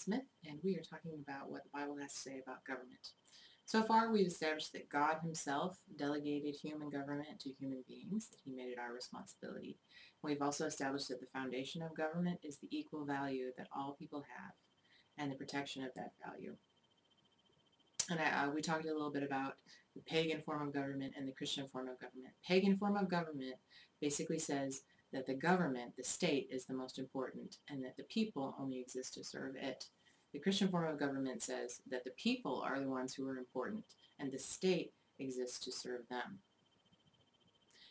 Smith, and we are talking about what the Bible has to say about government. So far, we've established that God himself delegated human government to human beings, that he made it our responsibility. We've also established that the foundation of government is the equal value that all people have and the protection of that value. And we talked a little bit about the pagan form of government and the Christian form of government. Pagan form of government basically says that the government, the state, is the most important and that the people only exist to serve it. The Christian form of government says that the people are the ones who are important and the state exists to serve them.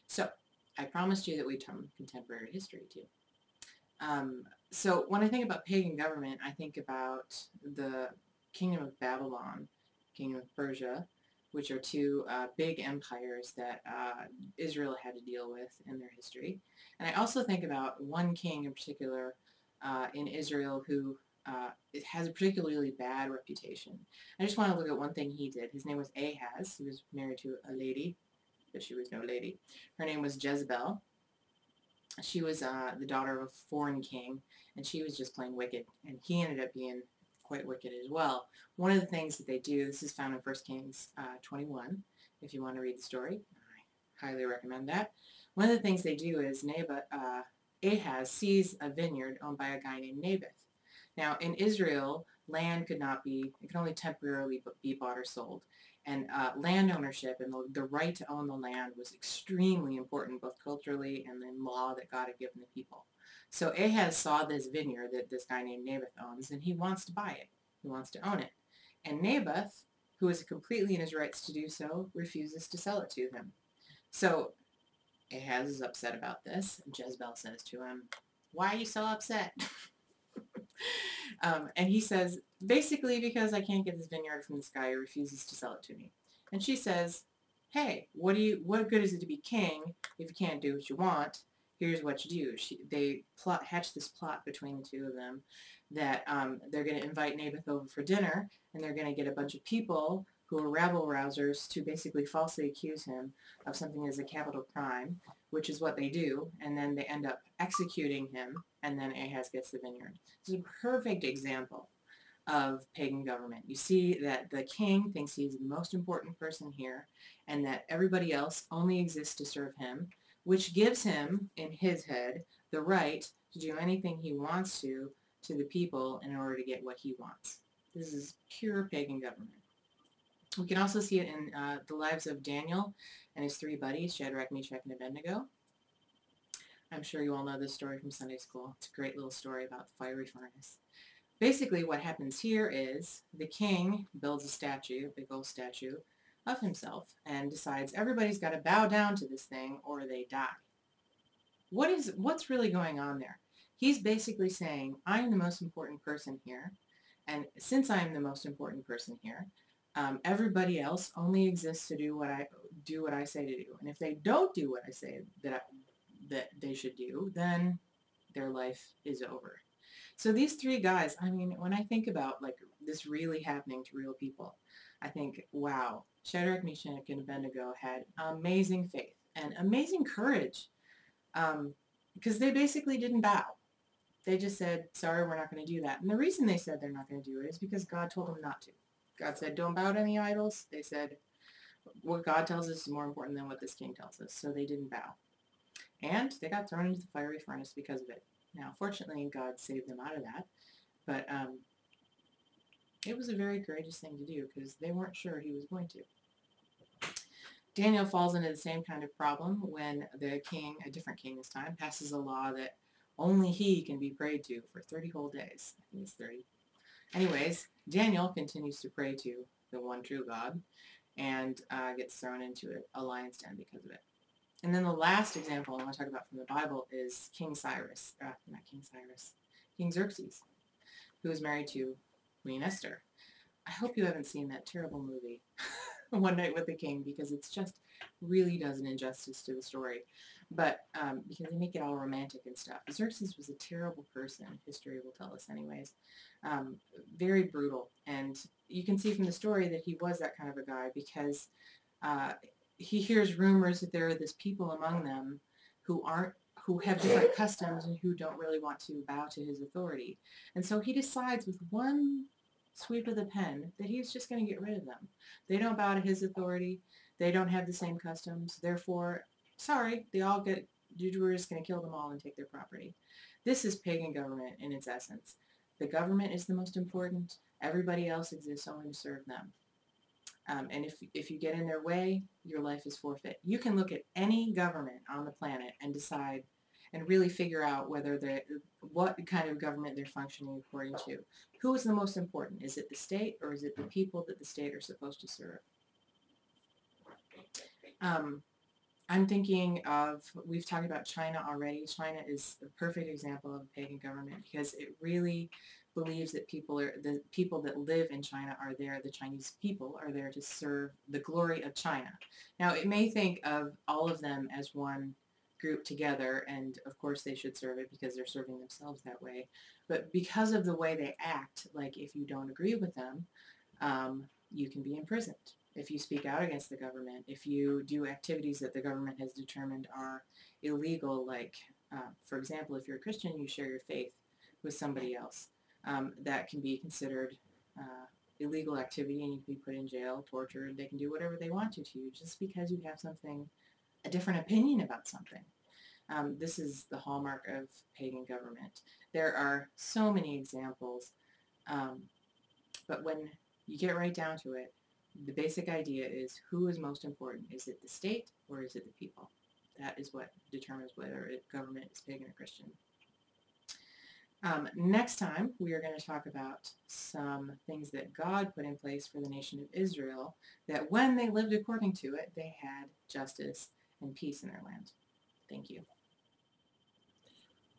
So, I promised you that we'd talk contemporary history too. So when I think about pagan government, I think about the Kingdom of Babylon, Kingdom of Persia, which are two big empires that Israel had to deal with in their history. And I also think about one king in particular in Israel who has a particularly bad reputation. I just want to look at one thing he did. His name was Ahaz. He was married to a lady, but she was no lady. Her name was Jezebel. She was the daughter of a foreign king, and she was just plain wicked. And he ended up being quite wicked as well. One of the things that they do, this is found in 1 Kings 21, if you want to read the story. I highly recommend that. One of the things they do is Ahaz sees a vineyard owned by a guy named Naboth. Now, in Israel, land could only temporarily be bought or sold. And land ownership and the right to own the land was extremely important, both culturally and in law that God had given the people. So Ahaz saw this vineyard that this guy named Naboth owns, and he wants to buy it. He wants to own it. And Naboth, who is completely in his rights to do so, refuses to sell it to him. So Ahaz is upset about this, and Jezebel says to him, "Why are you so upset?" And he says, basically because I can't get this vineyard from this guy who refuses to sell it to me. And she says, hey, what good is it to be king if you can't do what you want? Here's what you do. They hatch this plot between the two of them that they're going to invite Naboth over for dinner, and they're going to get a bunch of people who are rabble-rousers to basically falsely accuse him of something as a capital crime, which is what they do, and then they end up executing him, and then Ahaz gets the vineyard. This is a perfect example of pagan government. You see that the king thinks he's the most important person here, and that everybody else only exists to serve him, which gives him, in his head, the right to do anything he wants to the people in order to get what he wants. This is pure pagan government. We can also see it in the lives of Daniel and his three buddies, Shadrach, Meshach, and Abednego. I'm sure you all know this story from Sunday school. It's a great little story about the fiery furnace. Basically, what happens here is the king builds a statue, a big old statue, of himself and decides everybody's got to bow down to this thing or they die. What's really going on there? He's basically saying, I'm the most important person here, and since I'm the most important person here, everybody else only exists to do what I say to do. And if they don't do what I say that they should do, then their life is over. So these three guys, I mean, when I think about like this really happening to real people, I think, wow, Shadrach, Meshach, and Abednego had amazing faith and amazing courage because they basically didn't bow. They just said, sorry, we're not going to do that. And the reason they said they're not going to do it is because God told them not to. God said, don't bow to any idols. They said, what God tells us is more important than what this king tells us. So they didn't bow. And they got thrown into the fiery furnace because of it. Now, fortunately, God saved them out of that. But it was a very courageous thing to do because they weren't sure he was going to. Daniel falls into the same kind of problem when the king, a different king this time, passes a law that only he can be prayed to for 30 whole days. I think it's 30. Anyways, Daniel continues to pray to the one true God and gets thrown into a lion's den because of it. And then the last example I want to talk about from the Bible is King Xerxes, who was married to Queen Esther. I hope you haven't seen that terrible movie, One Night with the King, because it's just really does an injustice to the story. But because they make it all romantic and stuff. Xerxes was a terrible person, history will tell us anyways. Very brutal. And you can see from the story that he was that kind of a guy because he hears rumors that there are these people among them who who have different customs and who don't really want to bow to his authority. And so he decides with one sweep of the pen that he's just going to get rid of them. They don't bow to his authority. They don't have the same customs. Therefore, sorry, we're just going to kill them all and take their property. This is pagan government in its essence. The government is the most important. Everybody else exists only to serve them. And if you get in their way, your life is forfeit. You can look at any government on the planet and decide and really figure out what kind of government they're functioning according to. Who is the most important? Is it the state, or is it the people that the state are supposed to serve? I'm thinking of, we've talked about China already. China is a perfect example of a pagan government because it really believes that the people that live in China are there, the Chinese people are there to serve the glory of China. Now, it may think of all of them as one group together, and of course they should serve it because they're serving themselves that way. But because of the way they act, like if you don't agree with them, you can be imprisoned. If you speak out against the government, if you do activities that the government has determined are illegal, like, for example, if you're a Christian, you share your faith with somebody else, that can be considered illegal activity, and you can be put in jail, tortured. They can do whatever they want to you just because you have a different opinion about something. This is the hallmark of pagan government. There are so many examples, but when you get right down to it, the basic idea is, who is most important? Is it the state or is it the people? That is what determines whether government is pagan or Christian. Next time, we are going to talk about some things that God put in place for the nation of Israel, that when they lived according to it, they had justice and peace in their land. Thank you.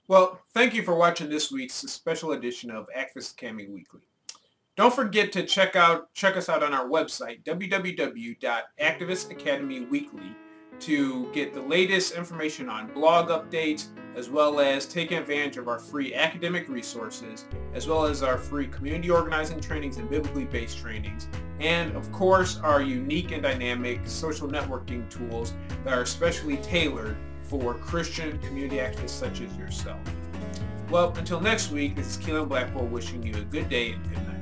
Well, thank you for watching this week's special edition of Activist Academy Weekly. Don't forget to check us out on our website, www.activistacademyweekly, to get the latest information on blog updates, as well as taking advantage of our free academic resources, as well as our free community organizing trainings and biblically based trainings, and of course our unique and dynamic social networking tools that are specially tailored for Christian community activists such as yourself. Well, until next week, this is Keelan Blackwell wishing you a good day and good night.